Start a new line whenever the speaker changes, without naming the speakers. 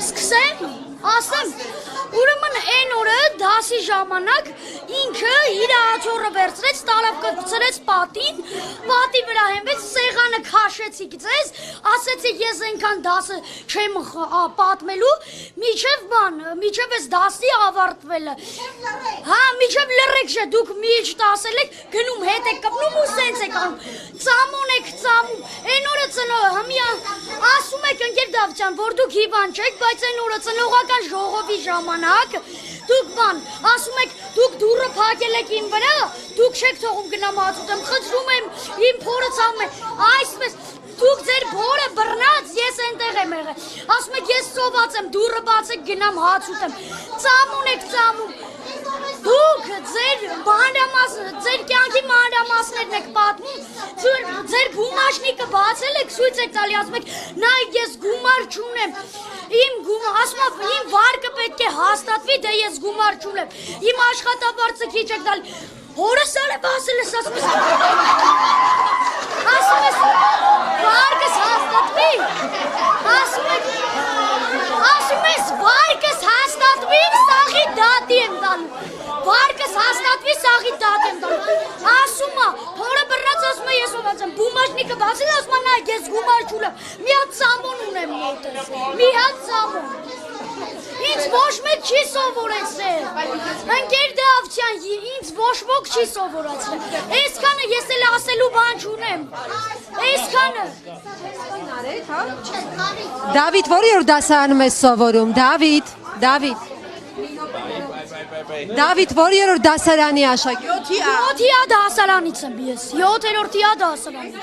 Սկսեմ, ասեմ, ուրեմն այն օրը դասի ժամանակ ինքը իր աթոռը վերցրեց, տարավ կծրեց պատին, պատի վրա հենվեց, սեղանը քաշեցի գծեց, ասեցի ես այնքան դասը չեմ պատմելու, միջև այս դասի ավարտվելը։ Հա, միջև լռեք չէ, դուք միշտ ասել եք, գնում հետ եք կպնում ու սենց եք անում, ծամոն եք ծամում, այն օրը ասում եք ընկեր Դավթյան, որ դուք հիվանդ չեք, բայց այն օրը ծնողական ժողովի ժամանակ դուք ասում եք, դուք դուռը փակել եք իմ վրա, դուք չեք թողում գնամ հաց ուտեմ, խնդրում եմ, իմ փորը ցավում է, այսպես, դուք ձեր փորը բռնած, ես այնտեղ եմ եղել, ասում եք, ես սոված եմ, դուռը բացեք գնամ հաց ուտեմ, ծամուն եք ծամում, դուք ձեր կյանքի մանրամասներն եք պատմում, ձեր բումաժնիկը բացել եք, ցույց եք տալի, ասում եք, նայեք, ես գումար չունեմ, ասում եք, իմ վարկը պետք է հաստատվի, դե ես գումար չունեմ, իմ աշխատավարձը քիչ եք տալի, հորս արև ասել ես, ասում ես, վարկս հաստատվի, ասում ես, վարկս հաստատվի, սաղի դատի եմ տալու, վարկս հաստատվի, սաղի դատի եմ տալու, ասում է, հորը բռնած ասում է, ես ոված եմ, բումաժնիկը բացել, ասում է, նայք, ես գումար չունեմ, մի հատ ծամոն ունեմ մոտս, մի հատ ծամոն, ինձ ոչ մեկ չի սովորեցրել, ընկեր Դավթյան, ինձ ոչ ոք չի սովորեցրել, այսքանը ես էլ ասելու բան չունեմ, այսքանը։
Դավիթ, որի որ դասարանում ես սովորում, Դավիթ, որի որ դասարանի աշակերտ։
7-յա դասարանից եմ ես, 7-րդ դասարանից։